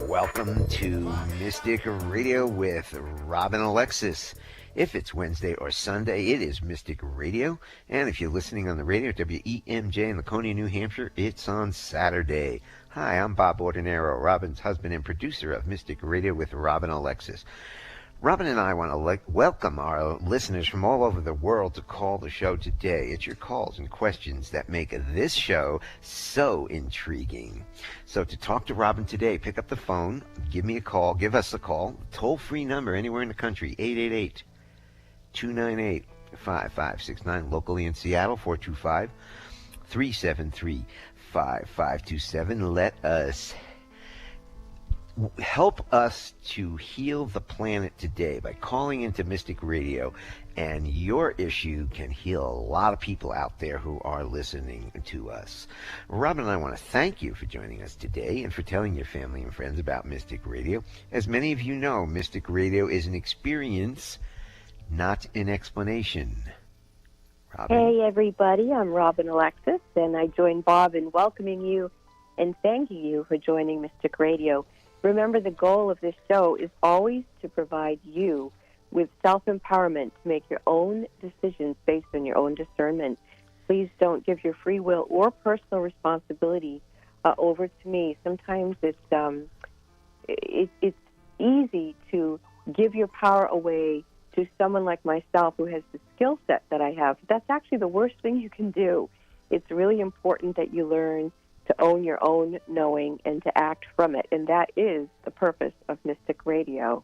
Welcome to Mystic Radio with Rob and Alexis. If it's Wednesday or Sunday, it is Mystic Radio. And if you're listening on the radio at WEMJ in Laconia, New Hampshire, it's on Saturday. Hi, I'm Bob Ordinero, Robin's husband and producer of Mystic Radio with Rob and Alexis. Robin and I want to welcome our listeners from all over the world to call the show today. It's your calls and questions that make this show so intriguing. So to talk to Robin today, pick up the phone, give us a call, toll-free number anywhere in the country, 888-298-5569, locally in Seattle, 425-373-5527. Let us help us to heal the planet today by calling into Mystic Radio, and your issue can heal a lot of people out there who are listening to us. Robin and I want to thank you for joining us today and for telling your family and friends about Mystic Radio. As many of you know, Mystic Radio is an experience, not an explanation. Robin? Hey everybody, I'm Robin Alexis, and I join Bob in welcoming you and thanking you for joining Mystic Radio. Remember, the goal of this show is always to provide you with self-empowerment to make your own decisions based on your own discernment. Please don't give your free will or personal responsibility over to me. Sometimes it's easy to give your power away to someone like myself who has the skill set that I have. That's actually the worst thing you can do. It's really important that you learn to own your own knowing and to act from it. And that is the purpose of Mystic Radio.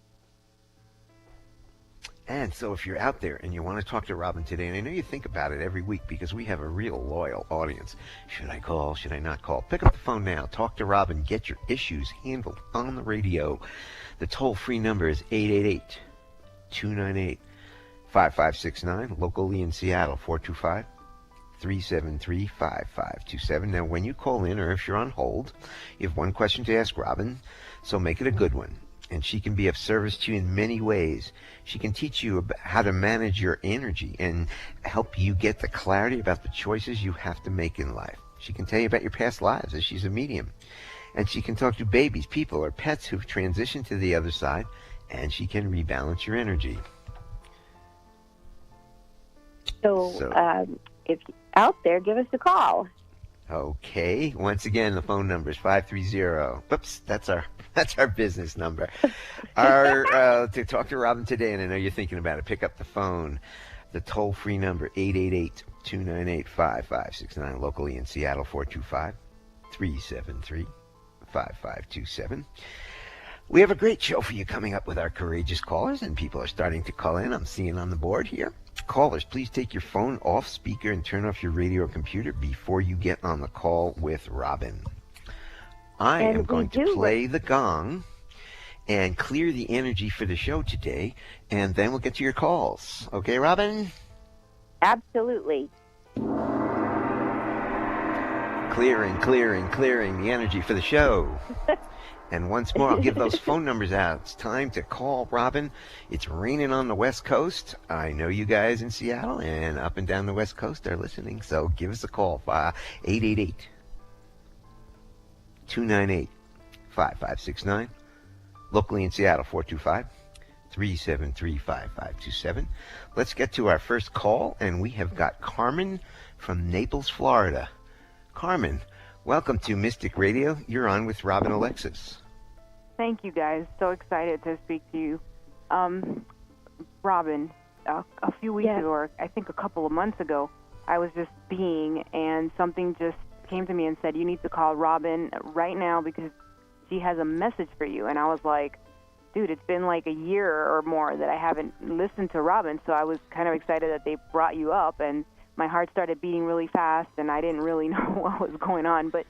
And so if you're out there and you want to talk to Robin today, and I know you think about it every week because we have a real loyal audience. Should I call? Should I not call? Pick up the phone now. Talk to Robin. Get your issues handled on the radio. The toll-free number is 888-298-5569. Locally in Seattle, 425-373-5527. Now, when you call in or if you're on hold, you have one question to ask Robin, so make it a good one. And she can be of service to you in many ways. She can teach you about how to manage your energy and help you get the clarity about the choices you have to make in life. She can tell you about your past lives, as she's a medium. And she can talk to babies, people, or pets who've transitioned to the other side, and she can rebalance your energy. So if you're out there, give us a call. Okay. Once again, the phone number is 530. Whoops, that's our business number. To talk to Robin today, and I know you're thinking about it, pick up the phone. The toll-free number, 888-298-5569, locally in Seattle, 425-373-5527. We have a great show for you coming up with our courageous callers, and people are starting to call in. I'm seeing on the board here. Callers, please take your phone off speaker and turn off your radio or computer before you get on the call with Robin. I am going to play the gong and clear the energy for the show today, and then we'll get to your calls. Okay, Robin? Absolutely. Clearing the energy for the show. And once more, I'll give those phone numbers out. It's time to call Robin. It's raining on the West Coast. I know you guys in Seattle and up and down the West Coast are listening, so give us a call. 888-298-5569. Locally in Seattle, 425-373-5527. Let's get to our first call, and we have got Carmen from Naples, Florida. Carmen, welcome to Mystic Radio. You're on with Robin Alexis. Thank you, guys. So excited to speak to you. Robin, a few weeks ago, or I think a couple of months ago, I was just being, and something just came to me and said, you need to call Robin right now because she has a message for you. And I was like, dude, it's been like a year or more that I haven't listened to Robin, so I was kind of excited that they brought you up, and my heart started beating really fast, and I didn't really know what was going on, but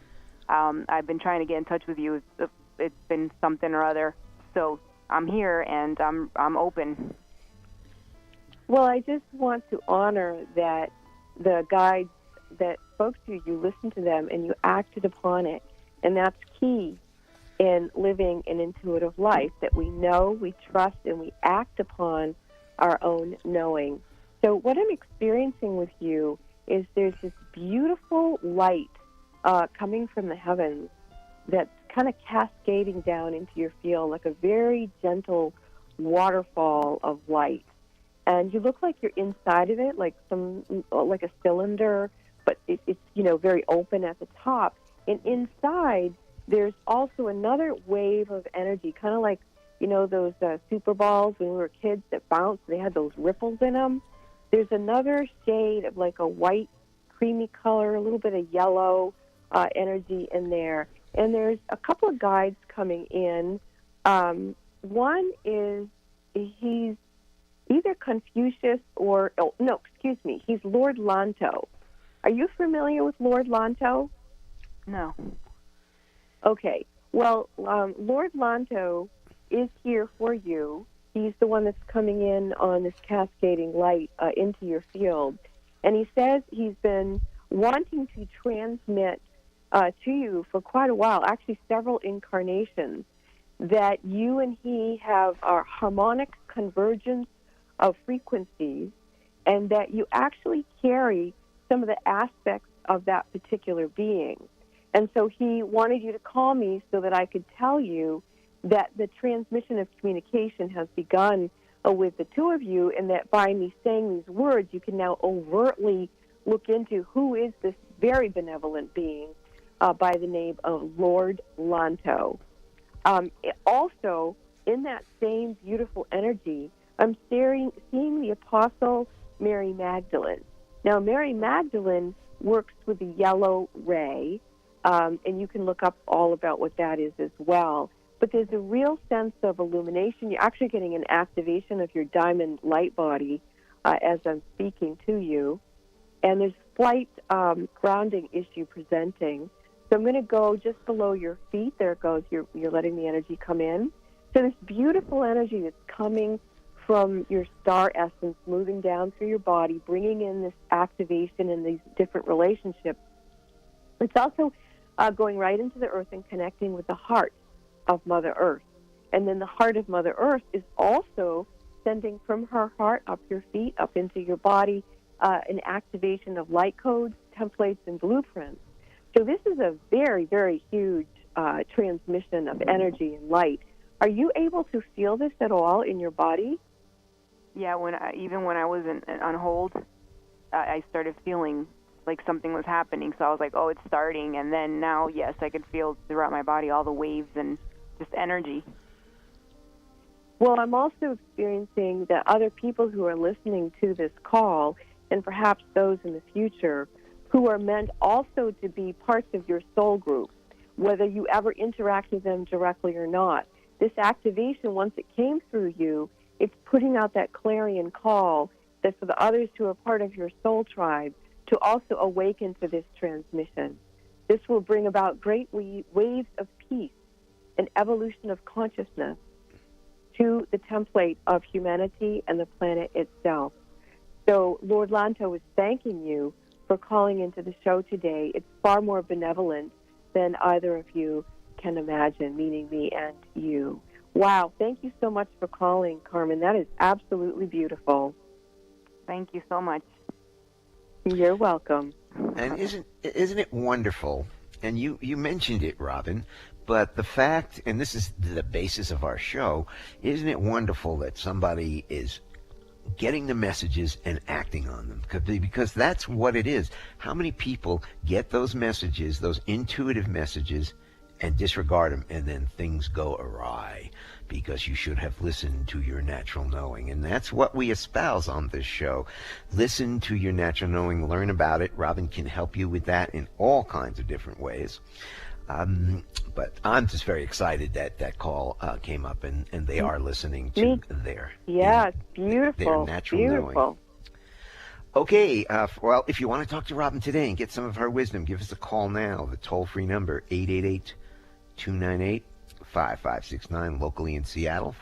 I've been trying to get in touch with you. It's been something or other, so I'm here, and I'm open. Well, I just want to honor that the guides that spoke to you, you listened to them, and you acted upon it, and that's key in living an intuitive life, that we know, we trust, and we act upon our own knowing. So what I'm experiencing with you is there's this beautiful light coming from the heavens that's kind of cascading down into your field like a very gentle waterfall of light. And you look like you're inside of it, like a cylinder, but it's very open at the top. And inside, there's also another wave of energy, kind of like those super balls when we were kids that bounced. They had those ripples in them. There's another shade of like a white, creamy color, a little bit of yellow energy in there. And there's a couple of guides coming in. One is he's either Confucius he's Lord Lanto. Are you familiar with Lord Lanto? No. Okay. Well, Lord Lanto is here for you. He's the one that's coming in on this cascading light into your field. And he says he's been wanting to transmit to you for quite a while, actually several incarnations, that you and he have a harmonic convergence of frequencies, and that you actually carry some of the aspects of that particular being. And so he wanted you to call me so that I could tell you that the transmission of communication has begun with the two of you, and that by me saying these words, you can now overtly look into who is this very benevolent being by the name of Lord Lanto. Also, in that same beautiful energy, I'm seeing the Apostle Mary Magdalene. Now, Mary Magdalene works with the yellow ray, and you can look up all about what that is as well. But there's a real sense of illumination. You're actually getting an activation of your diamond light body as I'm speaking to you. And there's slight grounding issue presenting. So I'm going to go just below your feet. There it goes. You're letting the energy come in. So this beautiful energy that's coming from your star essence, moving down through your body, bringing in this activation in these different relationships. It's also going right into the earth and connecting with the heart of Mother Earth. And then the heart of Mother Earth is also sending from her heart up your feet, up into your body, an activation of light codes, templates, and blueprints. So this is a very, very huge transmission of energy and light. Are you able to feel this at all in your body? Yeah, even when I was on hold, I started feeling like something was happening. So I was like, oh, it's starting. And then now, yes, I could feel throughout my body all the waves and just energy. Well, I'm also experiencing that other people who are listening to this call, and perhaps those in the future, who are meant also to be parts of your soul group, whether you ever interact with them directly or not. This activation, once it came through you, it's putting out that clarion call that for the others who are part of your soul tribe to also awaken to this transmission. This will bring about great waves of peace and evolution of consciousness to the template of humanity and the planet itself. So Lord Lanto is thanking you for calling into the show today. It's far more benevolent than either of you can imagine, meaning me and you. Wow, thank you so much for calling, Carmen. That is absolutely beautiful. Thank you so much. You're welcome. And isn't it wonderful? And you mentioned it, Robin, but the fact, and this is the basis of our show, isn't it wonderful that somebody is getting the messages and acting on them? Because that's what it is. How many people get those messages, those intuitive messages, and disregard them, and then things go awry because you should have listened to your natural knowing? And that's what we espouse on this show. Listen to your natural knowing, learn about it. Robin can help you with that in all kinds of different ways. But I'm just very excited that call came up, and they are listening to their it's beautiful. Their natural knowing. Okay, well, if you want to talk to Robin today and get some of her wisdom, give us a call now. The toll-free number, 888-298-5569, locally in Seattle,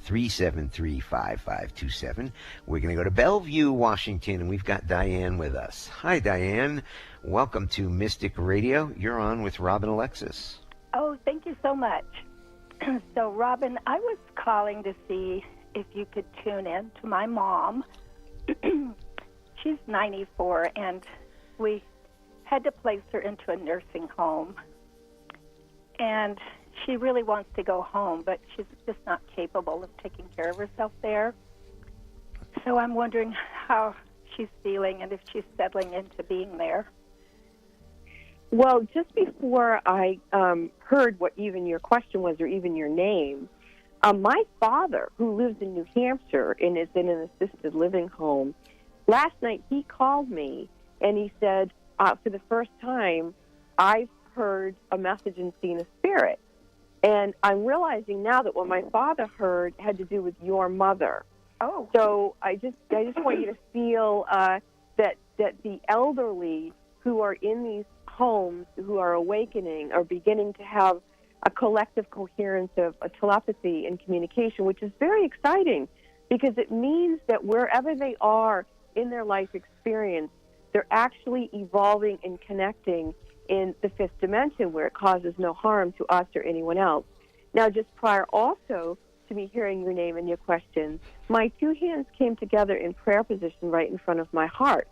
425-373-5527. We're going to go to Bellevue, Washington, and we've got Diane with us. Hi, Diane. Welcome to Mystic Radio. You're on with Robin Alexis. Oh, thank you so much. So, Robin, I was calling to see if you could tune in to my mom. She's 94, and we had to place her into a nursing home. And she really wants to go home, but she's just not capable of taking care of herself there. So I'm wondering how she's feeling and if she's settling into being there. Well, just before I heard what even your question was or even your name, my father, who lives in New Hampshire and is in an assisted living home, last night he called me and he said, for the first time, I've heard a message and seen a spirit. And I'm realizing now that what my father heard had to do with your mother. Oh. So I just want you to feel that the elderly who are in these homes, who are awakening, are beginning to have a collective coherence of a telepathy and communication, which is very exciting because it means that wherever they are in their life experience, they're actually evolving and connecting in the fifth dimension where it causes no harm to us or anyone else. Now, just prior also to me hearing your name and your question, my two hands came together in prayer position right in front of my heart.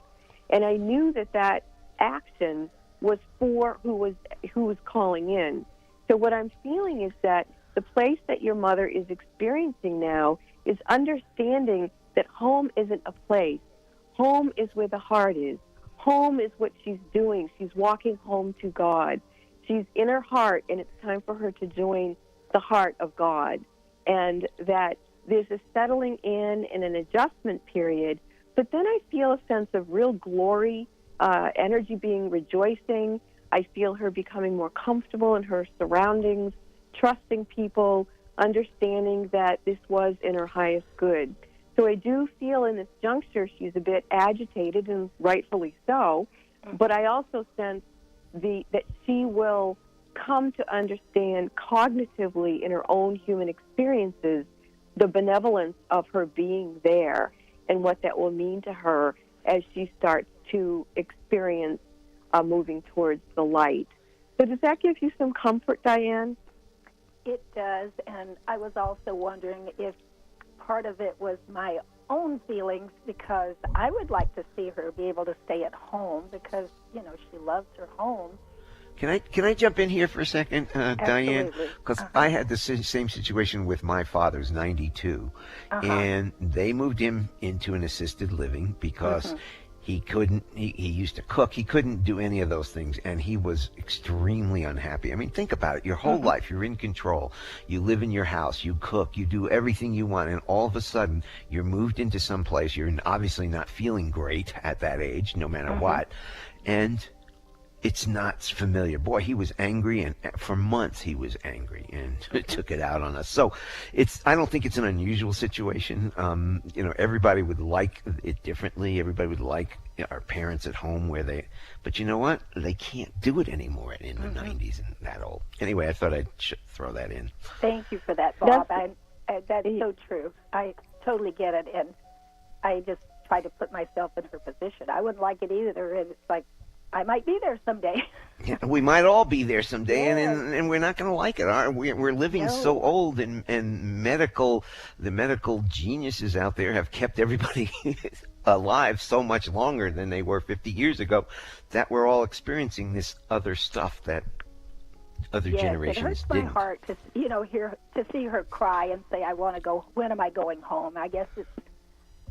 And I knew that action was for who was calling in. So what I'm feeling is that the place that your mother is experiencing now is understanding that home isn't a place. Home is where the heart is. Home is what she's doing. She's walking home to God. She's in her heart, and it's time for her to join the heart of God. And that there's a settling in and an adjustment period. But then I feel a sense of real glory, energy being rejoicing. I feel her becoming more comfortable in her surroundings, trusting people, understanding that this was in her highest good. So I do feel in this juncture she's a bit agitated, and rightfully so, but I also sense that she will come to understand cognitively in her own human experiences the benevolence of her being there and what that will mean to her as she starts to experience moving towards the light. So does that give you some comfort, Diane? It does, and I was also wondering if part of it was my own feelings, because I would like to see her be able to stay at home because, she loves her home. Can I jump in here for a second, Diane? Because I had the same situation with my father's 92, and they moved him into an assisted living because he couldn't. He used to cook. He couldn't do any of those things, and he was extremely unhappy. I mean, think about it. Your whole life, you're in control. You live in your house. You cook. You do everything you want, and all of a sudden, you're moved into some place. You're obviously not feeling great at that age, no matter what, and it's not familiar. Boy, he was angry, and for months he was angry, and took it out on us. So I don't think it's an unusual situation. Everybody would like it differently. Everybody would like our parents at home but you know what? They can't do it anymore in the 90s and that old. Anyway, I thought I'd throw that in. Thank you for that, Bob. That is so true. I totally get it, and I just try to put myself in her position. I wouldn't like it either, and it's like, I might be there someday. Yeah, we might all be there someday, and we're not going to like it. We're living so old, and the medical geniuses out there have kept everybody alive so much longer than they were 50 years ago, that we're all experiencing this other stuff that other generations it hurts didn't. My heart to see her cry and say, "I want to go. When am I going home?" I guess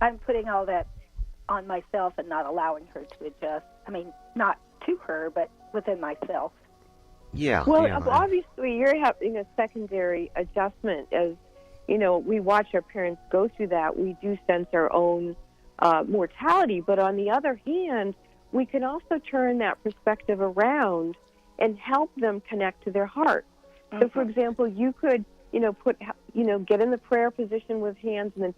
I'm putting all that on myself and not allowing her to adjust. I mean, not to her, but within myself. Yeah. Well, obviously, you're having a secondary adjustment. As we watch our parents go through that. We do sense our own mortality, but on the other hand, we can also turn that perspective around and help them connect to their heart. So, for example, you could, get in the prayer position with hands, and then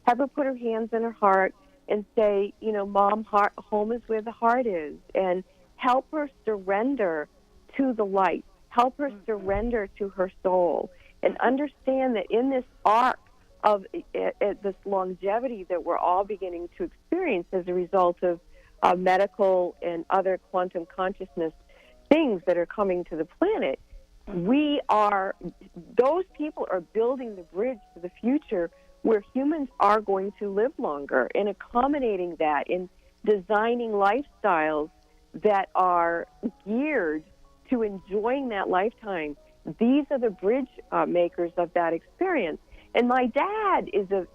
have her put her hands in her heart and say, Mom, home is where the heart is, and help her surrender to the light. Help her surrender to her soul, and understand that in this arc of this longevity that we're all beginning to experience as a result of medical and other quantum consciousness things that are coming to the planet, those people are building the bridge to the future where humans are going to live longer, and accommodating that in designing lifestyles that are geared to enjoying that lifetime. These are the bridge makers of that experience. And my dad is a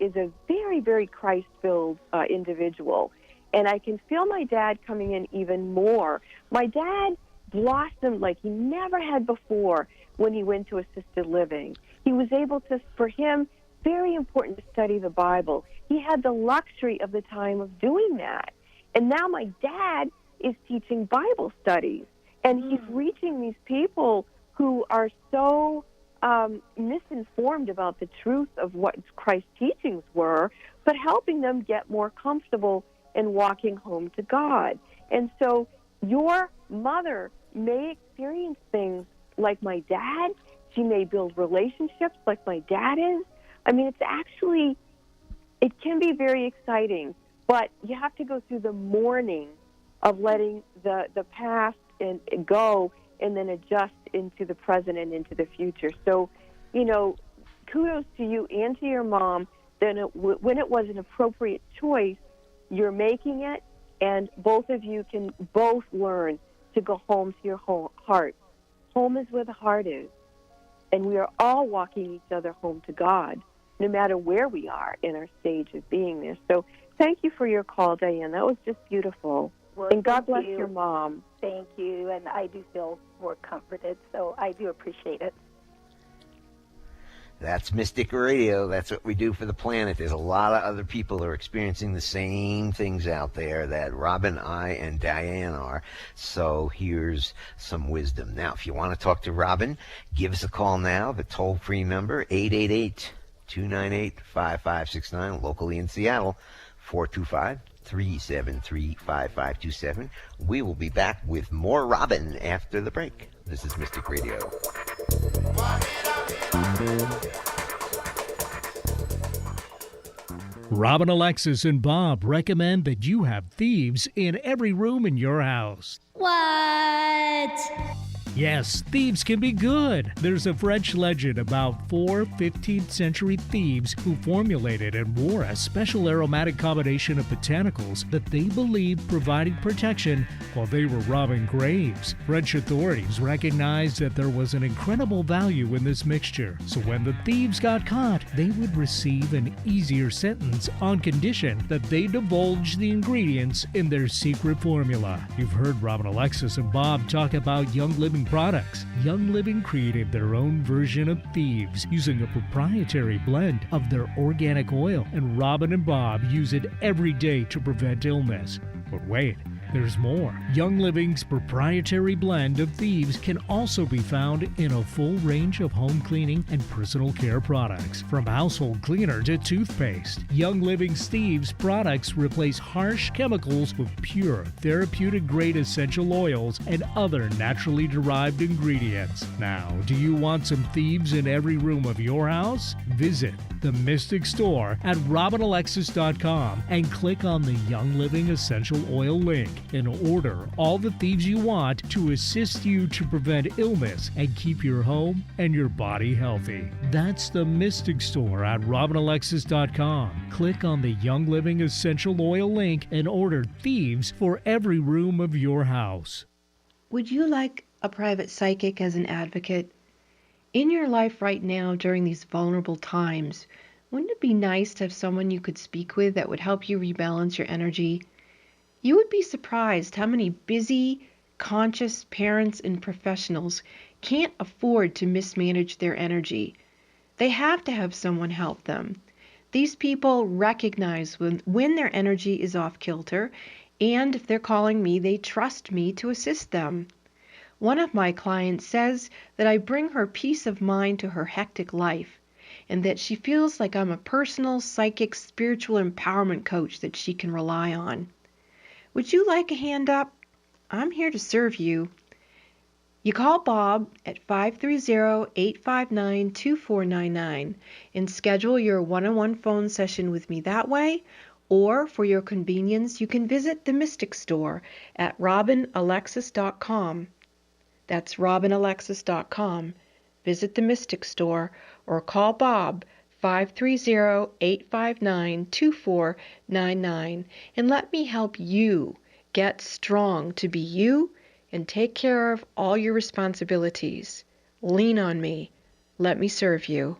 very, very Christ-filled individual. And I can feel my dad coming in even more. My dad blossomed like he never had before when he went to assisted living. He was able to, for him, very important to study the Bible. He had the luxury of the time of doing that. And now my dad is teaching Bible studies. And he's reaching these people who are so misinformed about the truth of what Christ's teachings were, but helping them get more comfortable in walking home to God. And so your mother may experience things like my dad. She may build relationships like my dad is. I mean, it can be very exciting, but you have to go through the mourning of letting the past and go and then adjust into the present and into the future. So, kudos to you and to your mom. Then when it was an appropriate choice, you're making it, and both of you can both learn to go home to your heart. Home is where the heart is, and we are all walking each other home to God, no matter where we are in our stage of being there. So thank you for your call, Diane. That was just beautiful. Well, and God bless your mom. Thank you, and I do feel more comforted, so I do appreciate it. That's Mystic Radio. That's what we do for the planet. There's a lot of other people who are experiencing the same things out there that Robin, I, and Diane are. So here's some wisdom. Now, if you want to talk to Robin, give us a call now. The toll-free number, 888-298-5569, locally in Seattle, 425-373-5527. We will be back with more Robin after the break. This is Mystic Radio. Robin, Alexis, and Bob recommend that you have thieves in every room in your house. What? Yes, thieves can be good. There's a French legend about 4 15th century thieves who formulated and wore a special aromatic combination of botanicals that they believed provided protection while they were robbing graves. French authorities recognized that there was an incredible value in this mixture, so when the thieves got caught, they would receive an easier sentence on condition that they divulge the ingredients in their secret formula. You've heard Robin, Alexis, and Bob talk about Young Living products. Young Living created their own version of thieves using a proprietary blend of their organic oil, and Robin and Bob use it every day to prevent illness. But wait, there's more. Young Living's proprietary blend of thieves can also be found in a full range of home cleaning and personal care products. From household cleaner to toothpaste, Young Living's thieves products replace harsh chemicals with pure, therapeutic-grade essential oils and other naturally derived ingredients. Now, do you want some thieves in every room of your house? Visit the Mystic Store at RobinAlexis.com and click on the Young Living Essential Oil link and order all the thieves you want to assist you to prevent illness and keep your home and your body healthy. That's the Mystic Store at RobinAlexis.com. Click on the Young Living Essential Oil link and order thieves for every room of your house. Would you like a private psychic as an advocate? In your life right now during these vulnerable times, wouldn't it be nice to have someone you could speak with that would help you rebalance your energy? You would be surprised how many busy, conscious parents and professionals can't afford to mismanage their energy. They have to have someone help them. These people recognize when their energy is off kilter, and if they're calling me, they trust me to assist them. One of my clients says that I bring her peace of mind to her hectic life, and that she feels like I'm a personal, psychic, spiritual empowerment coach that she can rely on. Would you like a hand up? I'm here to serve you. You call Bob at 530-859-2499 and schedule your one-on-one phone session with me that way, or for your convenience, you can visit the Mystic Store at RobinAlexis.com. That's RobinAlexis.com. Visit the Mystic Store or call Bob 530-859-2499 and let me help you Get strong to be you and take care of all your responsibilities. Lean on me. Let me serve you.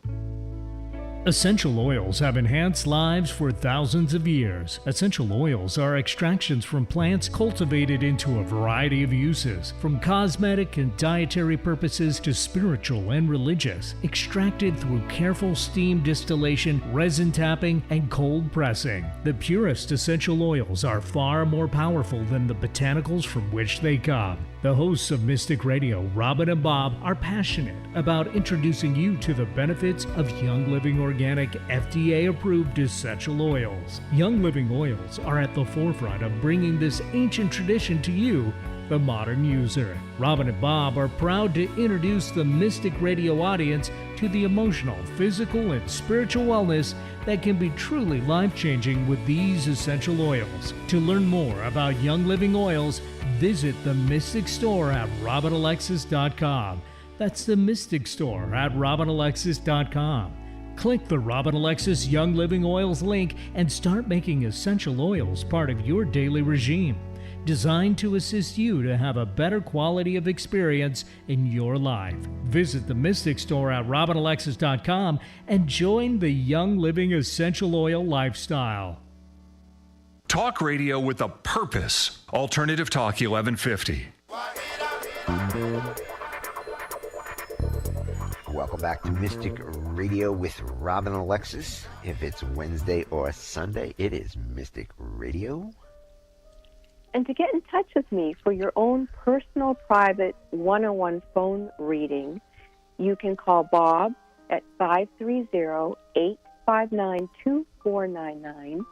Essential oils have enhanced lives for thousands of years. Essential oils are extractions from plants cultivated into a variety of uses, from cosmetic and dietary purposes to spiritual and religious, extracted through careful steam distillation, resin tapping, and cold pressing. The purest essential oils are far more powerful than the botanicals from which they come. The hosts of Mystic Radio, Robin and Bob, are passionate about introducing you to the benefits of Young Living Organic FDA-approved essential oils. Young Living oils are at the forefront of bringing this ancient tradition to you, the modern user. Robin and Bob are proud to introduce the Mystic Radio audience to the emotional, physical, and spiritual wellness that can be truly life-changing with these essential oils. To learn more about Young Living oils, visit the Mystic Store at robinalexis.com. That's the Mystic Store at robinalexis.com. Click the Robin Alexis Young Living Oils link and start making essential oils part of your daily regime, designed to assist you to have a better quality of experience in your life. Visit the Mystic Store at robinalexis.com and join the Young Living Essential Oil lifestyle. Talk radio with a purpose. Alternative Talk 1150. Welcome back to Mystic Radio with Robin Alexis. If it's Wednesday or Sunday, it is Mystic Radio. And to get in touch with me for your own personal, private, one-on-one phone reading, you can call Bob at 530-859-2499,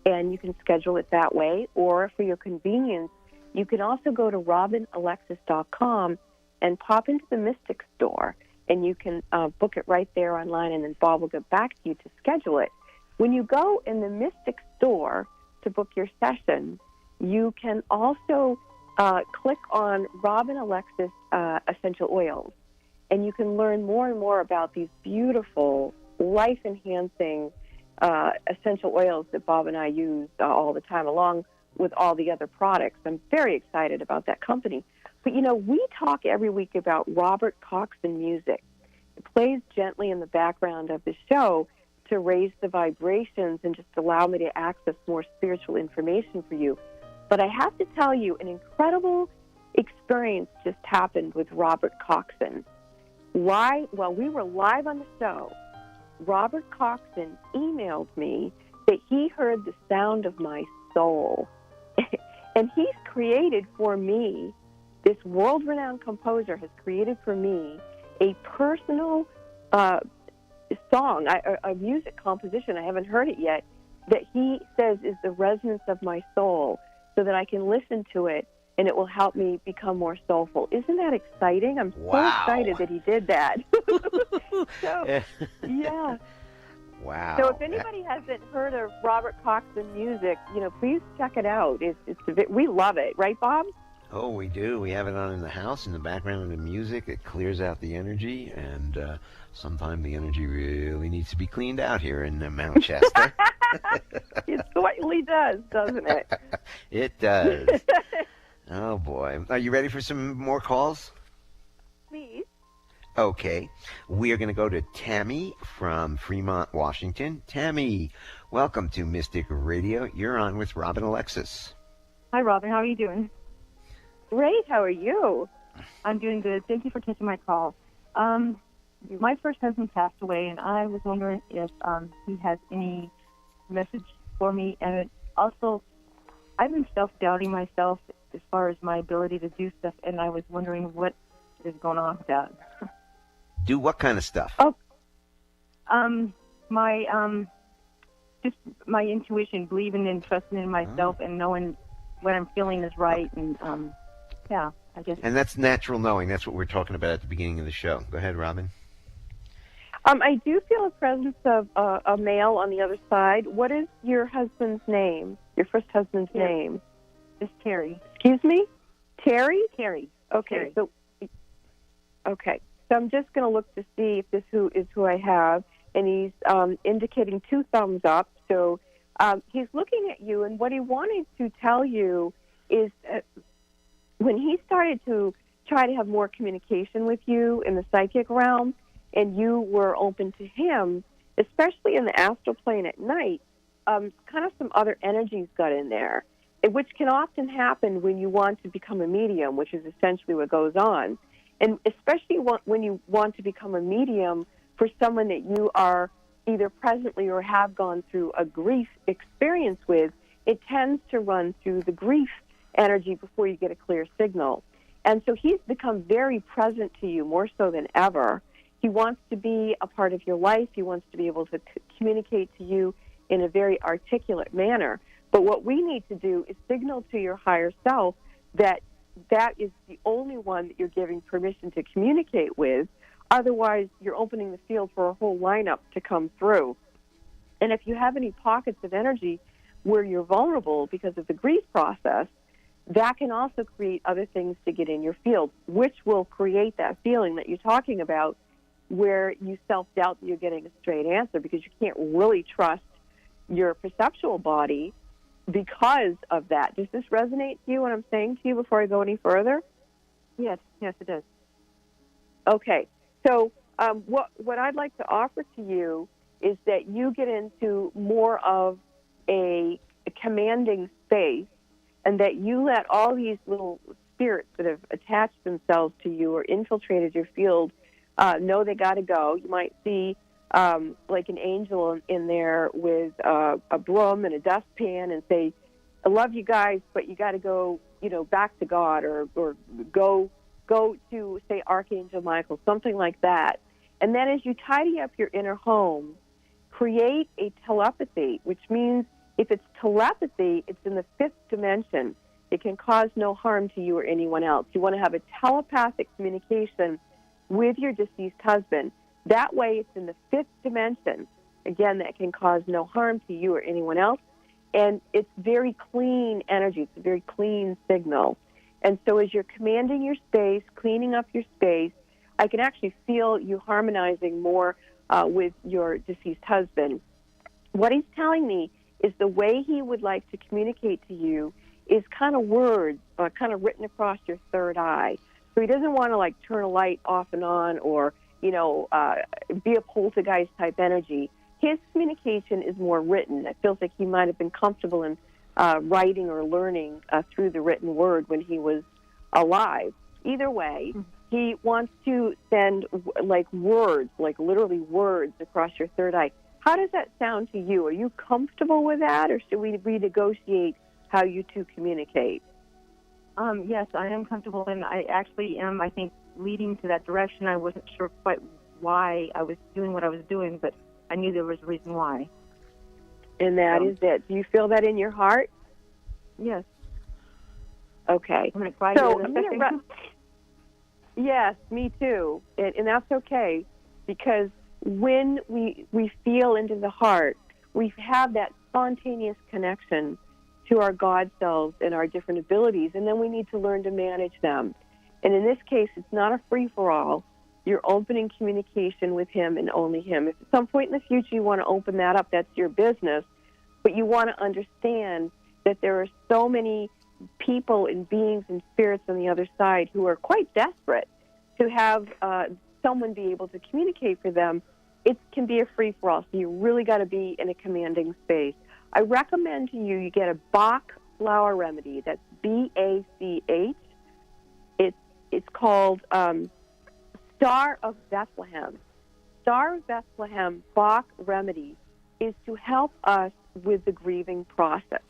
and you can schedule it that way. Or for your convenience, you can also go to robinalexis.com and pop into the Mystic Store, and you can book it right there online, and then Bob will get back to you to schedule it. When you go in the Mystic Store to book your session, you can also click on Robin Alexis Essential Oils, and you can learn more and more about these beautiful, life-enhancing essential oils that Bob and I use all the time, along with all the other products. I'm very excited about that company. But, you know, we talk every week about Robert Coxon music. It plays gently in the background of the show to raise the vibrations and just allow me to access more spiritual information for you. But I have to tell you, an incredible experience just happened with Robert Coxon. While we were live on the show, Robert Coxon emailed me that he heard the sound of my soul. And he's created for me, this world-renowned composer has created for me a personal song, a music composition, I haven't heard it yet, that he says is the resonance of my soul, so that I can listen to it and it will help me become more soulful. Isn't that exciting? I'm so excited that he did that. So, yeah. Wow. So if anybody hasn't heard of Robert Coxon music, you know, please check it out. We love it. Right, Bob? Oh, we do. We have it on in the house in the background of the music. It clears out the energy, and sometimes the energy really needs to be cleaned out here in Mount Chester. It certainly does, doesn't it? It does. Oh, boy. Are you ready for some more calls? Please. Okay. We are going to go to Tammy from Fremont, Washington. Tammy, welcome to Mystic Radio. You're on with Robin Alexis. Hi, Robin. How are you doing? Great. How are you? I'm doing good. Thank you for taking my call. My first husband passed away, and I was wondering if he has any message for me. And also, I've been self-doubting myself as far as my ability to do stuff, and I was wondering what is going on with that. Do what kind of stuff? Just my intuition, believing and trusting in myself, and knowing what I'm feeling is right, and yeah, I guess. And that's natural knowing. That's what we're talking about at the beginning of the show. Go ahead, Robin. I do feel a presence of a male on the other side. What is your husband's name? Your first husband's name? It's Terry. Excuse me? Terry? Terry. Okay. So I'm just going to look to see if this is who I have, and he's indicating 2 thumbs up. So he's looking at you, and what he wanted to tell you is when he started to try to have more communication with you in the psychic realm, and you were open to him, especially in the astral plane at night, kind of some other energies got in there, which can often happen when you want to become a medium, which is essentially what goes on. And especially when you want to become a medium for someone that you are either presently or have gone through a grief experience with, it tends to run through the grief energy before you get a clear signal. And so he's become very present to you, more so than ever. He wants to be a part of your life. He wants to be able to communicate to you in a very articulate manner. But what we need to do is signal to your higher self that that is the only one that you're giving permission to communicate with. Otherwise, you're opening the field for a whole lineup to come through. And if you have any pockets of energy where you're vulnerable because of the grief process, that can also create other things to get in your field, which will create that feeling that you're talking about where you self-doubt that you're getting a straight answer because you can't really trust your perceptual body because of that. Does this resonate to you, what I'm saying to you, before I go any further? Yes, it does. Okay. So what I'd like to offer to you is that you get into more of a commanding space, and that you let all these little spirits that have attached themselves to you or infiltrated your field know they got to go. You might see like an angel in there with a broom and a dustpan and say, I love you guys, but you got to go, back to God, or go to, say, Archangel Michael, something like that. And then as you tidy up your inner home, create a telepathy, which means if it's telepathy, it's in the fifth dimension. It can cause no harm to you or anyone else. You want to have a telepathic communication with your deceased husband. That way it's in the fifth dimension. Again, that can cause no harm to you or anyone else. And it's very clean energy. It's a very clean signal. And so as you're commanding your space, cleaning up your space, I can actually feel you harmonizing more with your deceased husband. What he's telling me is the way he would like to communicate to you is kind of words, kind of written across your third eye. So he doesn't want to like turn a light off and on or, be a poltergeist type energy. His communication is more written. It feels like he might have been comfortable in writing or learning through the written word when he was alive. Either way, he wants to send like words, like literally words across your third eye. How does that sound to you? Are you comfortable with that, or should we renegotiate how you two communicate? Yes, I am comfortable, and I actually am, I think, leading to that direction. I wasn't sure quite why I was doing what I was doing, but I knew there was a reason why. And that is it. Do you feel that in your heart? Yes. Okay. I'm going to cry so here in a second. Yes, me too. And that's okay, because when we feel into the heart, we have that spontaneous connection to our God selves and our different abilities, and then we need to learn to manage them. And in this case, it's not a free-for-all. You're opening communication with him and only him. If at some point in the future you want to open that up, that's your business. But you want to understand that there are so many people and beings and spirits on the other side who are quite desperate to have someone be able to communicate for them. It can be a free-for-all, so you really got to be in a commanding space. I recommend to you get a Bach flower remedy. That's B-A-C-H. It's called Star of Bethlehem. Star of Bethlehem Bach remedy is to help us with the grieving process.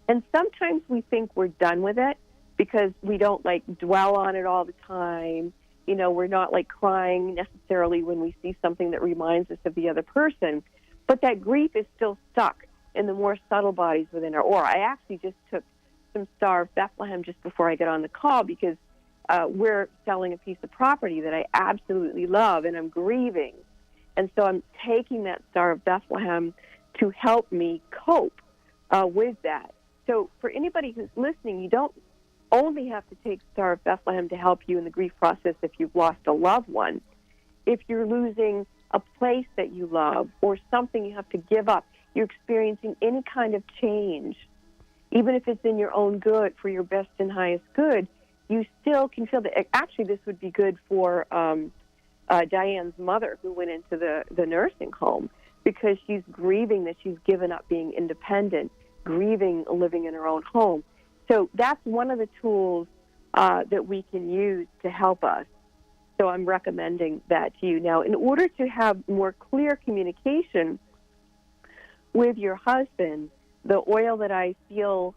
And sometimes we think we're done with it because we don't dwell on it all the time. We're not crying necessarily when we see something that reminds us of the other person. But that grief is still stuck in the more subtle bodies within our aura. I actually just took some Star of Bethlehem just before I got on the call because we're selling a piece of property that I absolutely love, and I'm grieving. And so I'm taking that Star of Bethlehem to help me cope with that. So for anybody who's listening, you don't only have to take Star of Bethlehem to help you in the grief process if you've lost a loved one. If you're losing a place that you love or something you have to give up, you're experiencing any kind of change even if it's in your own good, for your best and highest good, you still can feel that. Actually, this would be good for Diane's mother, who went into the nursing home, because she's grieving that she's given up being independent, grieving living in her own home. So that's one of the tools that we can use to help us. So I'm recommending that to you. Now, in order to have more clear communication with your husband, the oil that I feel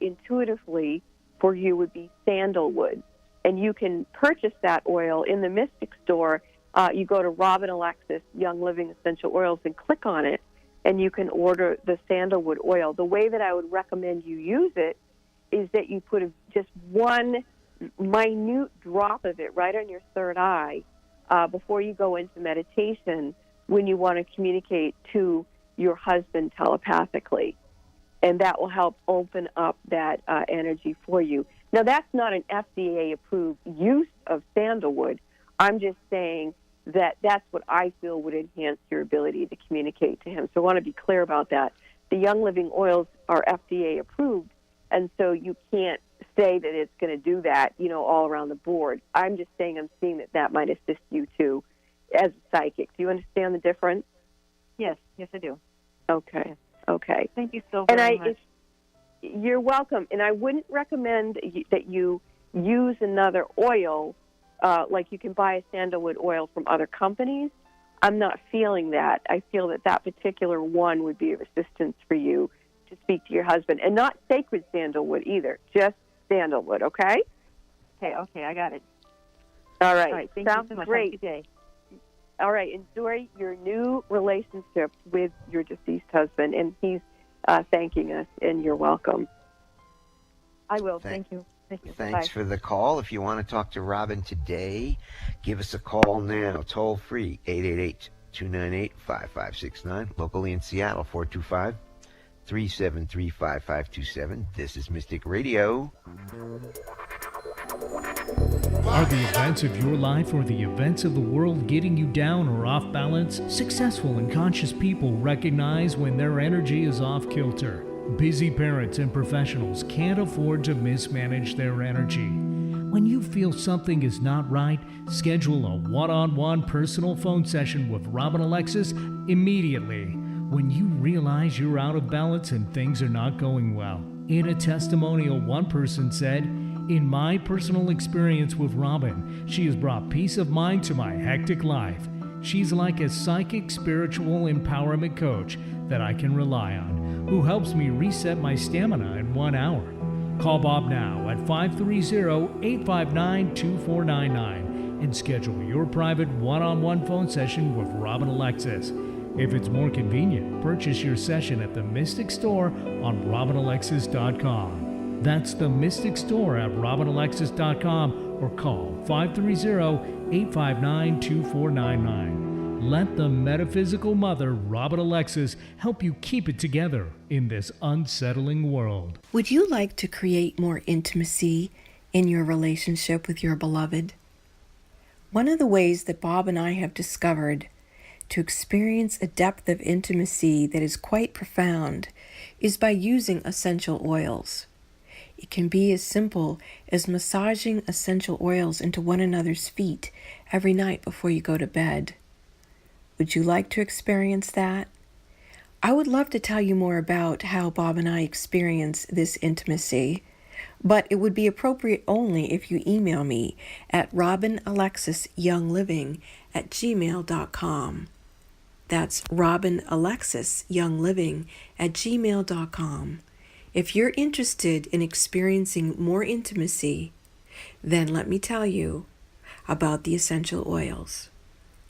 intuitively for you would be sandalwood. And you can purchase that oil in the Mystic Store. You go to Robin Alexis Young Living Essential Oils and click on it, and you can order the sandalwood oil. The way that I would recommend you use it is that you put just one minute drop of it right on your third eye before you go into meditation when you want to communicate to your husband telepathically. And that will help open up that energy for you. Now, that's not an FDA-approved use of sandalwood. I'm just saying that that's what I feel would enhance your ability to communicate to him. So I want to be clear about that. The Young Living oils are FDA-approved, and so you can't say that it's going to do that, all around the board. I'm just saying I'm seeing that might assist you, too, as a psychic. Do you understand the difference? Yes, I do. Okay. Yes. Okay. Thank you so very much. You're welcome. And I wouldn't recommend that you use another oil, like you can buy a sandalwood oil from other companies. I'm not feeling that. I feel that particular one would be of assistance for you to speak to your husband. And not sacred sandalwood either, just sandalwood, okay? Okay, I got it. All right. Thank Sounds you so much. great. Have a good day. All right, enjoy your new relationship with your deceased husband, and he's thanking us, and you're welcome. I will. Thank you. Thanks Bye. for the call. If you want to talk to Robin today, give us a call now, toll free, 888-298-5569, locally in Seattle, 425-373-5527. This is Mystic Radio. Are the events of your life or the events of the world getting you down or off balance? Successful and conscious people recognize when their energy is off kilter. Busy parents and professionals can't afford to mismanage their energy. When you feel something is not right, schedule a one-on-one personal phone session with Robin Alexis immediately. When you realize you're out of balance and things are not going well. In a testimonial, one person said, "In my personal experience with Robin, she has brought peace of mind to my hectic life. She's like a psychic spiritual empowerment coach that I can rely on, who helps me reset my stamina in 1 hour." Call Bob now at 530-859-2499 and schedule your private one-on-one phone session with Robin Alexis. If it's more convenient, purchase your session at the Mystic Store on RobinAlexis.com. That's the Mystic Store at RobinAlexis.com or call 530-859-2499. Let the metaphysical mother, Robin Alexis, help you keep it together in this unsettling world. Would you like to create more intimacy in your relationship with your beloved? One of the ways that Bob and I have discovered to experience a depth of intimacy that is quite profound is by using essential oils. It can be as simple as massaging essential oils into one another's feet every night before you go to bed. Would you like to experience that? I would love to tell you more about how Bob and I experience this intimacy, but it would be appropriate only if you email me at robinalexisyoungliving@gmail.com. That's robinalexisyoungliving@gmail.com. If you're interested in experiencing more intimacy, then let me tell you about the essential oils.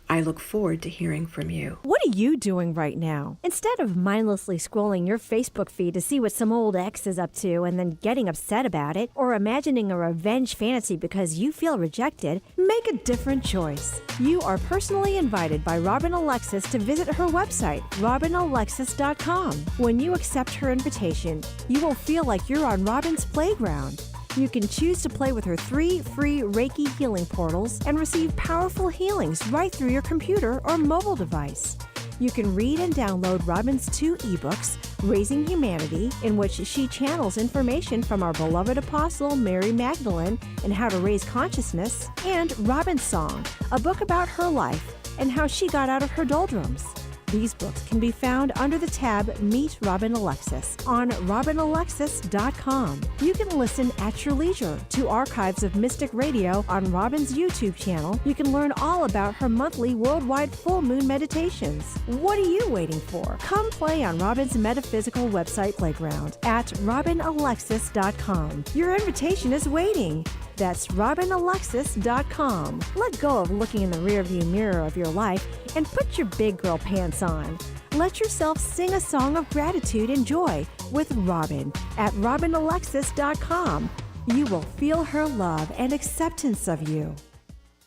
I look forward to hearing from you. What are you doing right now? Instead of mindlessly scrolling your Facebook feed to see what some old ex is up to and then getting upset about it, or imagining a revenge fantasy because you feel rejected, make a different choice. You are personally invited by Robin Alexis to visit her website, RobinAlexis.com. When you accept her invitation, you will feel like you're on Robin's playground. You can choose to play with her 3 free Reiki healing portals and receive powerful healings right through your computer or mobile device. You can read and download Robin's 2 ebooks, Raising Humanity, in which she channels information from our beloved apostle Mary Magdalene and how to raise consciousness, and Robin's Song, a book about her life and how she got out of her doldrums. These books can be found under the tab Meet Robin Alexis on RobinAlexis.com. You can listen at your leisure to archives of Mystic Radio on Robin's YouTube channel. You can learn all about her monthly worldwide full moon meditations. What are you waiting for? Come play on Robin's metaphysical website playground at RobinAlexis.com. Your invitation is waiting. That's RobinAlexis.com. Let go of looking in the rearview mirror of your life and put your big girl pants on. Let yourself sing a song of gratitude and joy with Robin at RobinAlexis.com. You will feel her love and acceptance of you.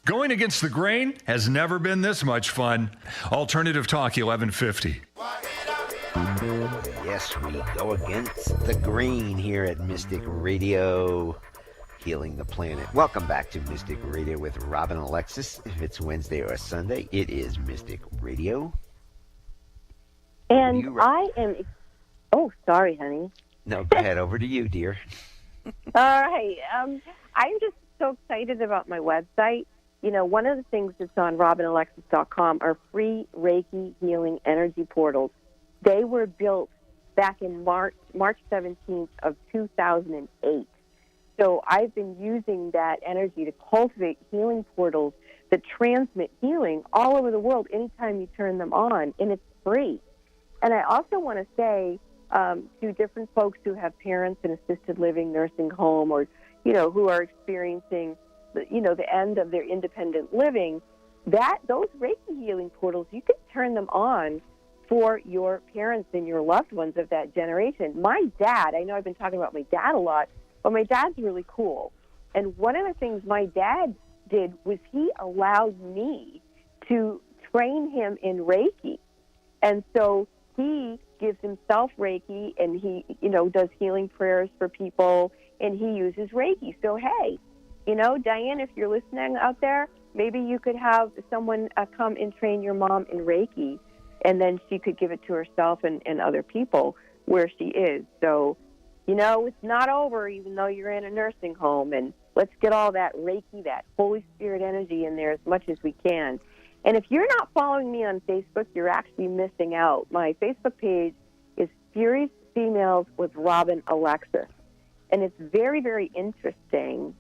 Going against the grain has never been this much fun. Alternative Talk 1150. Yes, we go against the grain here at Mystic Radio. Healing the planet. Welcome back to Mystic Radio with Robin Alexis. If it's Wednesday or Sunday, it is Mystic Radio. And I am... Oh, sorry, honey. No, go ahead. Over to you, dear. All right. I'm just so excited about my website. You know, one of the things that's on RobinAlexis.com are free Reiki healing energy portals. They were built back in March 17th of 2008. So I've been using that energy to cultivate healing portals that transmit healing all over the world anytime you turn them on, and it's free. And I also want to say to different folks who have parents in assisted living, nursing home, or, you know, who are experiencing, the end of their independent living, that those Reiki healing portals, you can turn them on for your parents and your loved ones of that generation. My dad, I know I've been talking about my dad a lot, but my dad's really cool. And one of the things my dad did was he allowed me to train him in Reiki. And so he gives himself Reiki, and he, does healing prayers for people, and he uses Reiki. So, hey, Diane, if you're listening out there, maybe you could have someone come and train your mom in Reiki, and then she could give it to herself and other people where she is. So, it's not over even though you're in a nursing home, and let's get all that Reiki, that Holy Spirit energy in there as much as we can. And if you're not following me on Facebook, you're actually missing out. My Facebook page is Furious Females with Robin Alexis, and it's very, very interesting,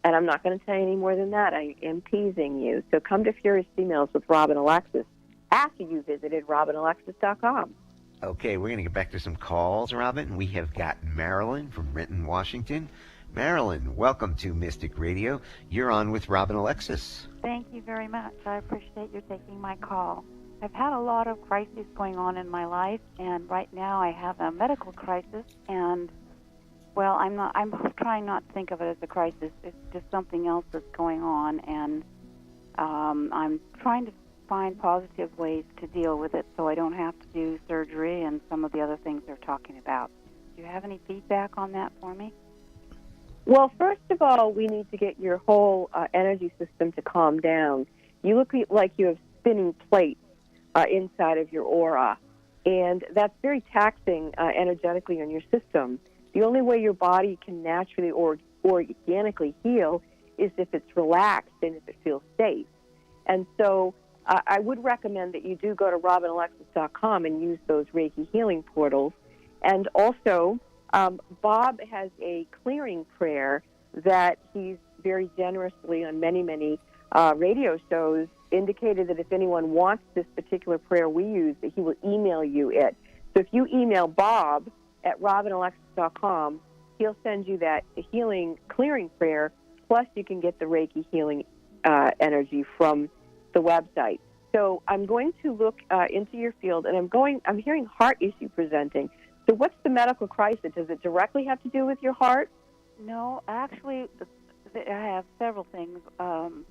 and I'm not going to tell you any more than that. I am teasing you. So come to Furious Females with Robin Alexis after you visited RobinAlexis.com. Okay, we're going to get back to some calls, Robin. We have got Marilyn from Renton, Washington. Marilyn, welcome to Mystic Radio. You're on with Robin Alexis. Thank you very much. I appreciate you taking my call. I've had a lot of crises going on in my life, and right now I have a medical crisis, and, well, I'm trying not to think of it as a crisis. It's just something else that's going on, and I'm trying to find positive ways to deal with it so I don't have to do surgery and some of the other things they're talking about. Do you have any feedback on that for me? Well, first of all, we need to get your whole energy system to calm down. You look like you have spinning plates inside of your aura, and that's very taxing energetically on your system. The only way your body can naturally or organically heal is if it's relaxed and if it feels safe. And so I would recommend that you do go to RobinAlexis.com and use those Reiki healing portals. And also, Bob has a clearing prayer that he's very generously on many, many radio shows indicated that if anyone wants this particular prayer we use, that he will email you it. So if you email Bob at RobinAlexis.com, he'll send you that healing clearing prayer, plus you can get the Reiki healing energy from the website. So I'm going to look into your field, and I'm hearing heart issue presenting. So what's the medical crisis? Does it directly have to do with your heart? No, actually, I have several things.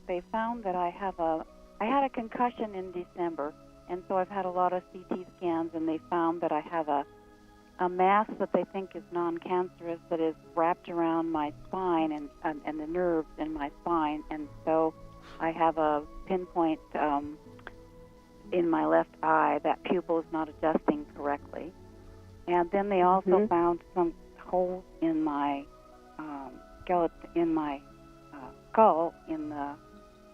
They found that I had a concussion in December, and so I've had a lot of CT scans, and they found that I have a mass that they think is non-cancerous that is wrapped around my spine and the nerves in my spine, and so I have a pinpoint in my left eye. That pupil is not adjusting correctly. And then they also found some holes in my skeleton, in my skull, in the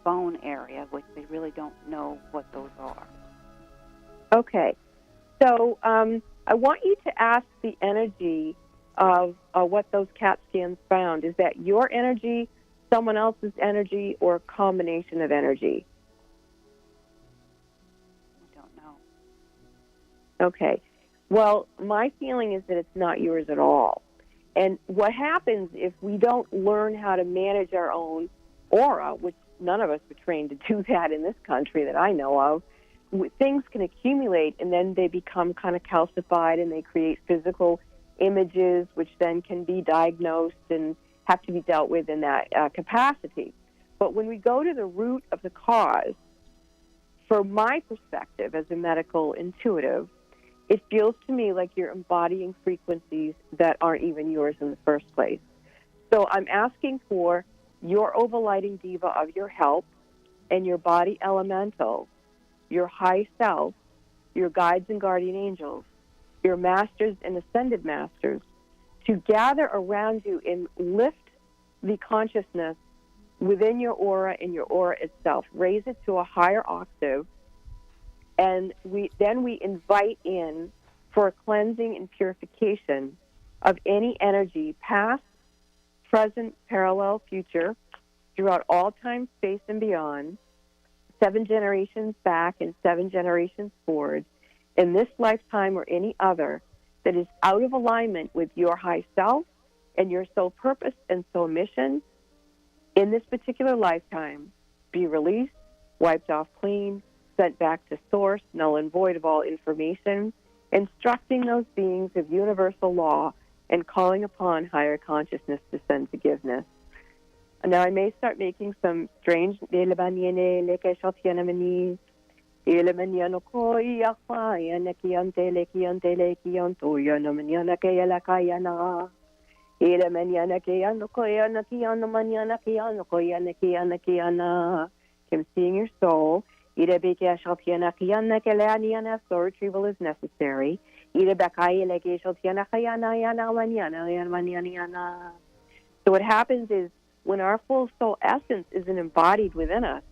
bone area, which they really don't know what those are. Okay. So I want you to ask the energy of what those CAT scans found. Is that your energy, someone else's energy, or a combination of energy? I don't know. Okay. Well, my feeling is that it's not yours at all. And what happens if we don't learn how to manage our own aura, which none of us are trained to do that in this country that I know of, things can accumulate and then they become kind of calcified and they create physical images which then can be diagnosed and have to be dealt with in that capacity. But when we go to the root of the cause, from my perspective as a medical intuitive, it feels to me like you're embodying frequencies that aren't even yours in the first place. So I'm asking for your overlighting diva of your help and your body elemental, your high self, your guides and guardian angels, your masters and ascended masters, to gather around you and lift the consciousness within your aura and your aura itself, raise it to a higher octave, and we invite in for a cleansing and purification of any energy, past, present, parallel, future, throughout all time, space, and beyond, 7 generations back and 7 generations forward, in this lifetime or any other, that is out of alignment with your high self and your soul purpose and soul mission in this particular lifetime, be released, wiped off clean, sent back to source, null and void of all information, instructing those beings of universal law and calling upon higher consciousness to send forgiveness. Now, I may start making some strange I'm seeing your soul. So retrieval is necessary. So what happens is when our full soul essence isn't embodied within us,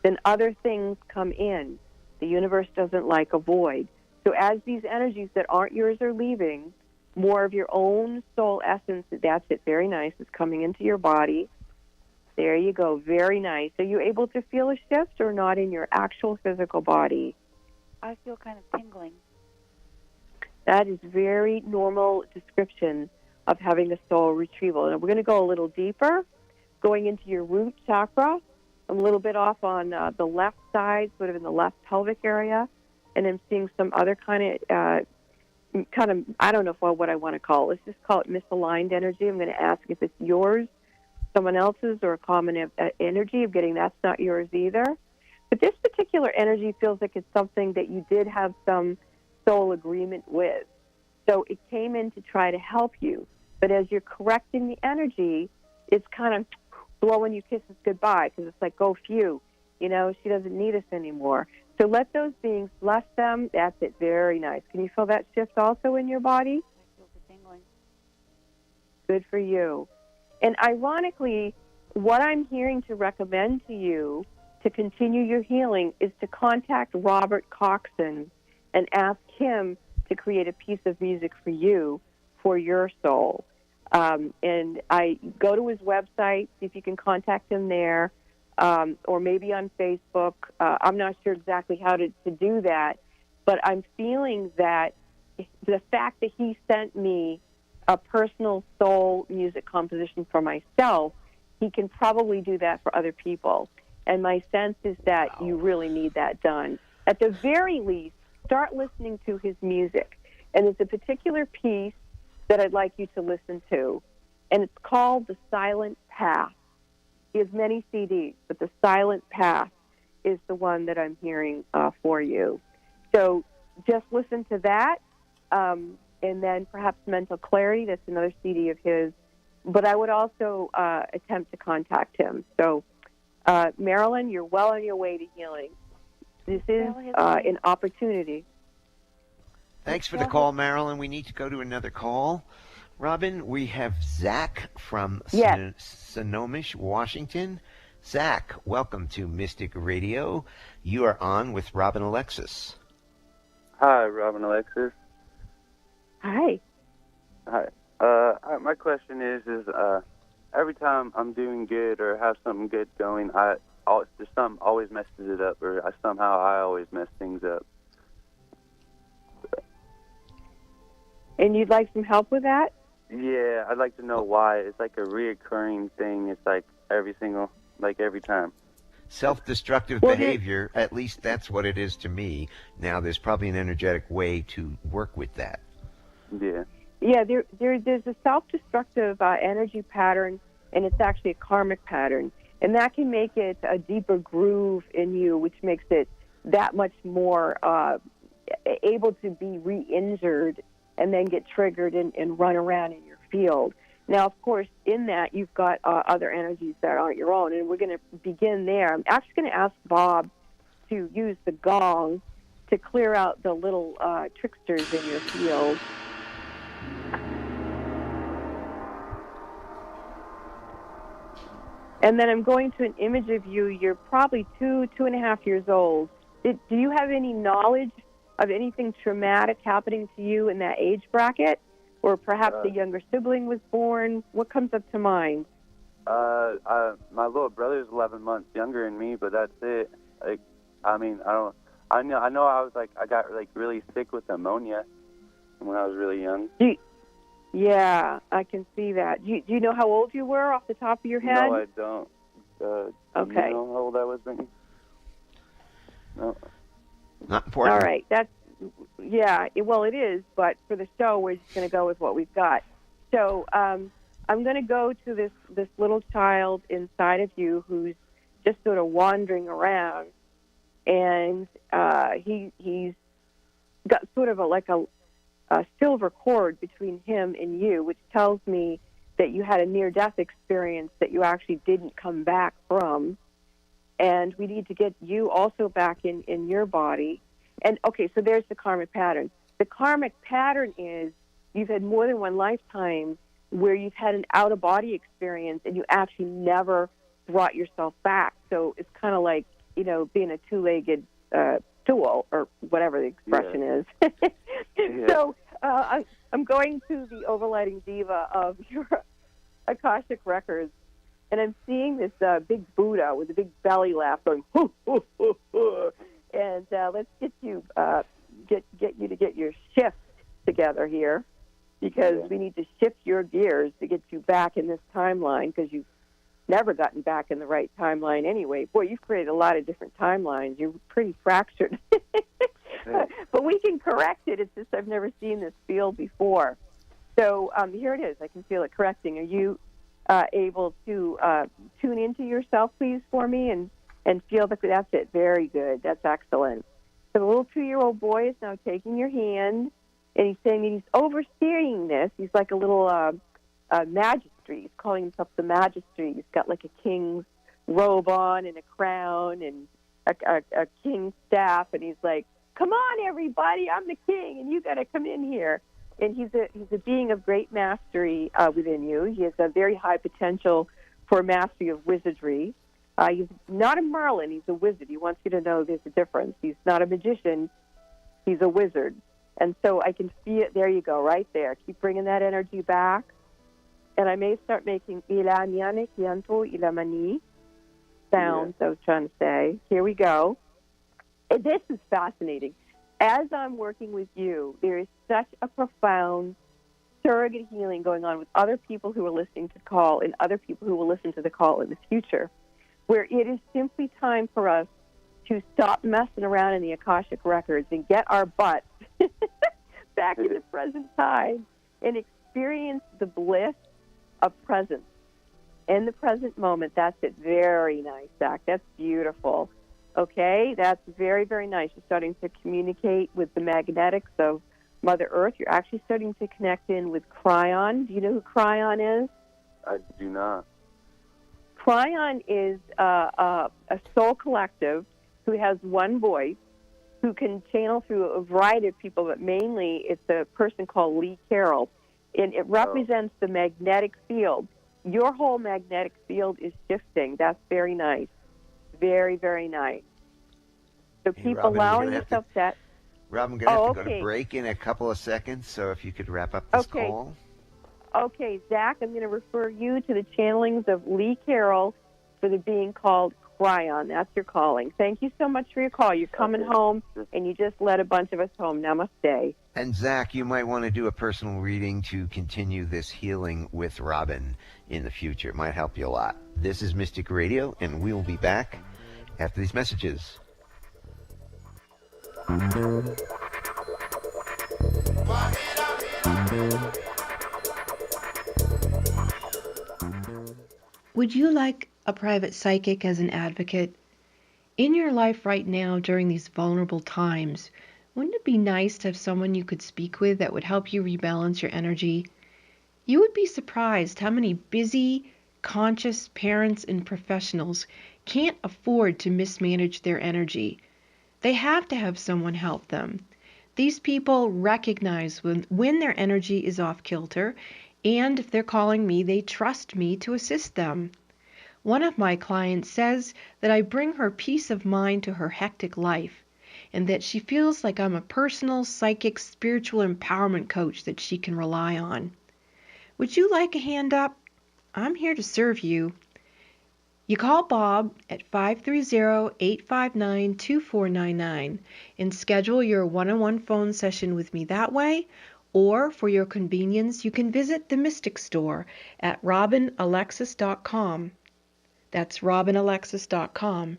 then other things come in. The universe doesn't like a void. So as these energies that aren't yours are leaving, more of your own soul essence, that's it, very nice, is coming into your body. There you go, very nice. Are you able to feel a shift or not in your actual physical body? I feel kind of tingling. That is very normal description of having a soul retrieval. And we're going to go a little deeper, going into your root chakra, a little bit off on the left side, sort of in the left pelvic area, and I'm seeing some other kind of, I don't know what I want to call it. Let's just call it misaligned energy. I'm going to ask if it's yours, someone else's, or a common energy of getting that's not yours either. But this particular energy feels like it's something that you did have some soul agreement with. So it came in to try to help you. But as you're correcting the energy, it's kind of blowing you kisses goodbye, because it's like, go phew, she doesn't need us anymore. So let those beings, bless them. That's it, very nice. Can you feel that shift also in your body? I feel the tingling. Good for you. And ironically, what I'm hearing to recommend to you to continue your healing is to contact Robert Coxon and ask him to create a piece of music for you, for your soul. And I go to his website, see if you can contact him there, or maybe on Facebook. I'm not sure exactly how to do that, but I'm feeling that the fact that he sent me a personal soul music composition for myself, he can probably do that for other people. And my sense is that you really need that done. At the very least, start listening to his music. And there's a particular piece that I'd like you to listen to, and it's called The Silent Path. He has many CDs, but The Silent Path is the one that I'm hearing for you. So just listen to that, and then perhaps Mental Clarity, that's another CD of his. But I would also attempt to contact him. So, Marilyn, you're well on your way to healing. This is an opportunity. Thanks for the call, Marilyn. We need to go to another call. Robin, we have Zach from Sonoma, Washington. Zach, welcome to Mystic Radio. You are on with Robin Alexis. Hi, Robin Alexis. Hi. Hi. My question is every time I'm doing good or have something good going, there's something always messes it up, or I always mess things up. And you'd like some help with that? Yeah, I'd like to know why. It's like a reoccurring thing. It's like every time. Self-destructive behavior, at least that's what it is to me. Now, there's probably an energetic way to work with that. Yeah. Yeah, there's a self-destructive energy pattern, and it's actually a karmic pattern. And that can make it a deeper groove in you, which makes it that much more able to be re-injured and then get triggered and run around in your field. Now, of course, in that, you've got other energies that aren't your own, and we're going to begin there. I'm actually going to ask Bob to use the gong to clear out the little tricksters in your field. And then I'm going to an image of you. You're probably 2.5 years old. Do you have any knowledge of anything traumatic happening to you in that age bracket? Or perhaps a younger sibling was born? What comes up to mind? My little brother's 11 months younger than me, but that's it. I know I got really sick with pneumonia when I was really young. Yeah, I can see that. Do you know how old you were off the top of your head? No, I don't. Okay. Do you know how old I was, Brittany? No. Not important. All right. Well, it is, but for the show, we're just going to go with what we've got. So I'm going to go to this little child inside of you who's just sort of wandering around, and he's got sort of a silver cord between him and you, which tells me that you had a near-death experience that you actually didn't come back from, and we need to get you also back in your body. And, okay, so there's the karmic pattern. The karmic pattern is you've had more than one lifetime where you've had an out-of-body experience and you actually never brought yourself back. So it's kind of like, being a two-legged stool, or whatever the expression is. Yeah. So I'm going to the overlighting diva of your Akashic records, and I'm seeing this big Buddha with a big belly laugh going, hoo, hoo, hoo, hoo. And let's get you to get your shift together here, because we need to shift your gears to get you back in this timeline, because you've never gotten back in the right timeline anyway. Boy, you've created a lot of different timelines. You're pretty fractured. But we can correct it. It's just I've never seen this field before. So here it is. I can feel it correcting. Are you able to tune into yourself, please, for me, and feel that that's it? Very good. That's excellent. So the little 2-year-old boy is now taking your hand, and he's saying that he's overseeing this. He's like a little magistrate. He's calling himself the magistrate. He's got like a king's robe on and a crown and a king's staff, and he's like, "Come on, everybody! I'm the king, and you got to come in here." And he's a being of great mastery within you. He has a very high potential for mastery of wizardry. He's not a Merlin. He's a wizard. He wants you to know there's a difference. He's not a magician. He's a wizard. And so I can feel it. There you go, right there. Keep bringing that energy back. And I may start making ilanyane kianto ilamani sounds, I was trying to say. Here we go. And this is fascinating. As I'm working with you, there is such a profound surrogate healing going on with other people who are listening to the call and other people who will listen to the call in the future, where it is simply time for us to stop messing around in the Akashic records and get our butts back in the present time and experience the bliss of presence. In the present moment, that's it. Very nice, Zach. That's beautiful. Okay, that's very, very nice. You're starting to communicate with the magnetics of Mother Earth. You're actually starting to connect in with Cryon. Do you know who Cryon is? I do not. Cryon is a soul collective who has one voice, who can channel through a variety of people, but mainly it's a person called Lee Carroll. And it represents the magnetic field. Your whole magnetic field is shifting. That's very nice. Very, very nice. So keep allowing yourself that. Rob, I'm going to have to go to break in a couple of seconds, so if you could wrap up this call. Okay, Zach, I'm going to refer you to the channelings of Lee Carroll for the being called Cryon. That's your calling. Thank you so much for your call. You're coming home, and you just let a bunch of us home. Namaste. And Zach, you might want to do a personal reading to continue this healing with Robin in the future. It might help you a lot. This is Mystic Radio, and we will be back after these messages. Would you like a private psychic as an advocate? In your life right now during these vulnerable times, wouldn't it be nice to have someone you could speak with that would help you rebalance your energy? You would be surprised how many busy, conscious parents and professionals can't afford to mismanage their energy. They have to have someone help them. These people recognize when their energy is off kilter, and if they're calling me, they trust me to assist them. One of my clients says that I bring her peace of mind to her hectic life, and that she feels like I'm a personal, psychic, spiritual empowerment coach that she can rely on. Would you like a hand up? I'm here to serve you. You call Bob at 530-859-2499 and schedule your one-on-one phone session with me that way, or for your convenience, you can visit the Mystic Store at robinalexis.com. That's robinalexis.com.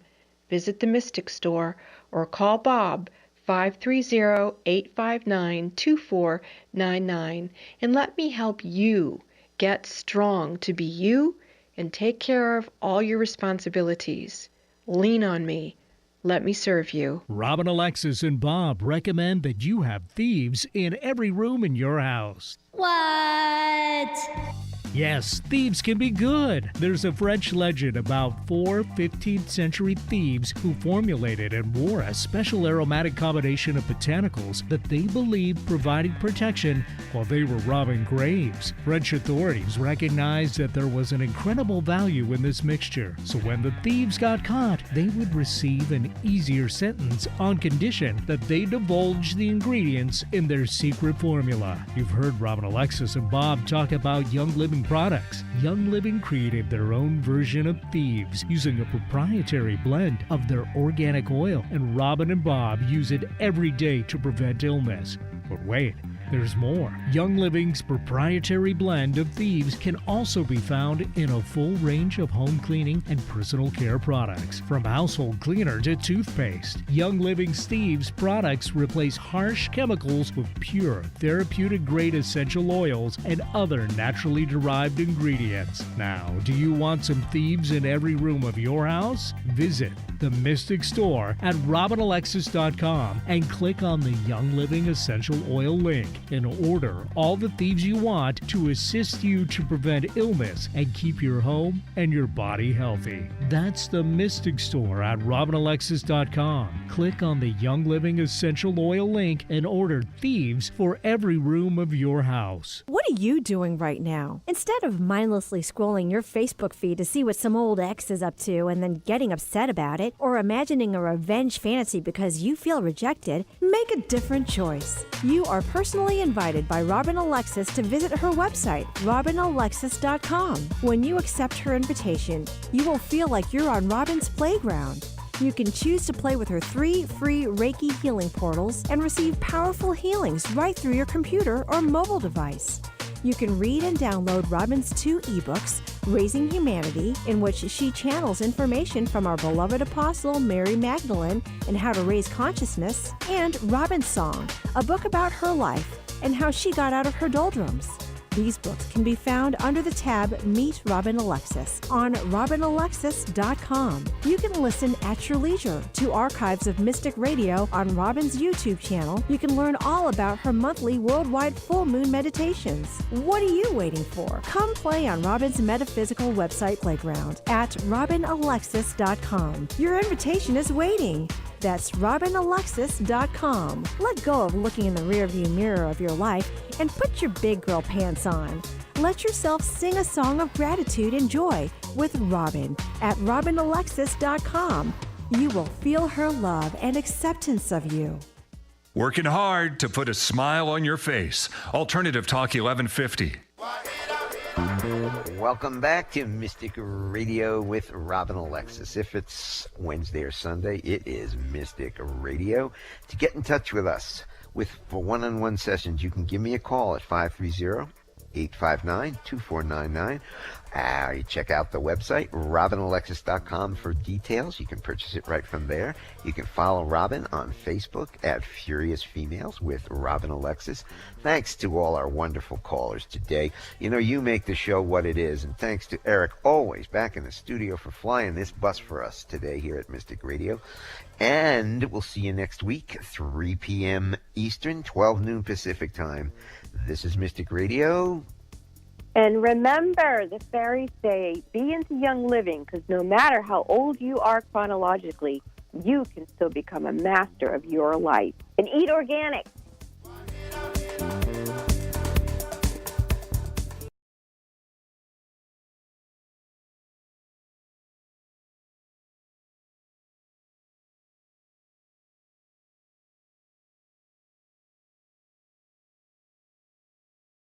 Visit the Mystic Store or call Bob 530-859-2499 and let me help you get strong to be you and take care of all your responsibilities. Lean on me. Let me serve you. Robin, Alexis, and Bob recommend that you have thieves in every room in your house. What? Yes, thieves can be good. There's a French legend about 4 15th century thieves who formulated and wore a special aromatic combination of botanicals that they believed provided protection while they were robbing graves. French authorities recognized that there was an incredible value in this mixture, so when the thieves got caught, they would receive an easier sentence on condition that they divulge the ingredients in their secret formula. You've heard Robin, Alexis, and Bob talk about Young Living products. Young Living created their own version of thieves using a proprietary blend of their organic oil, and Robin and Bob use it every day to prevent illness. But wait, there's more. Young Living's proprietary blend of thieves can also be found in a full range of home cleaning and personal care products. From household cleaner to toothpaste, Young Living's thieves products replace harsh chemicals with pure, therapeutic-grade essential oils and other naturally derived ingredients. Now, do you want some thieves in every room of your house? Visit the Mystic Store at robinalexis.com and click on the Young Living Essential Oil link and order all the thieves you want to assist you to prevent illness and keep your home and your body healthy. That's the Mystic Store at robinalexis.com. Click on the Young Living Essential Oil link and order thieves for every room of your house. What are you doing right now? Instead of mindlessly scrolling your Facebook feed to see what some old ex is up to and then getting upset about it, or imagining a revenge fantasy because you feel rejected, make a different choice. You are personally invited by Robin Alexis to visit her website, robinalexis.com. When you accept her invitation, you will feel like you're on Robin's playground. You can choose to play with her 3 free Reiki healing portals and receive powerful healings right through your computer or mobile device. You can read and download Robin's 2 ebooks, Raising Humanity, in which she channels information from our beloved apostle Mary Magdalene and how to raise consciousness, and Robin's Song, a book about her life and how she got out of her doldrums. These books can be found under the tab Meet Robin Alexis on robinalexis.com. You can listen at your leisure to archives of Mystic Radio on Robin's YouTube channel. You can learn all about her monthly worldwide full moon meditations. What are you waiting for? Come play on Robin's metaphysical website playground at robinalexis.com. Your invitation is waiting. That's RobinAlexis.com. Let go of looking in the rearview mirror of your life and put your big girl pants on. Let yourself sing a song of gratitude and joy with Robin at RobinAlexis.com. You will feel her love and acceptance of you. Working hard to put a smile on your face. Alternative Talk 1150. Welcome back to Mystic Radio with Robin Alexis. If it's Wednesday or Sunday, it is Mystic Radio. To get in touch with us for one-on-one sessions, you can give me a call at 530-859-2499. You check out the website, robinalexis.com, for details. You can purchase it right from there. You can follow Robin on Facebook at Furious Females with Robin Alexis. Thanks to all our wonderful callers today. You know, you make the show what it is, and thanks to Eric, always back in the studio, for flying this bus for us today here at Mystic Radio. And we'll see you next week, 3 p.m. Eastern, 12 noon Pacific time. This is Mystic Radio. And remember, the fairies say, be into young living, because no matter how old you are chronologically, you can still become a master of your life. And eat organic.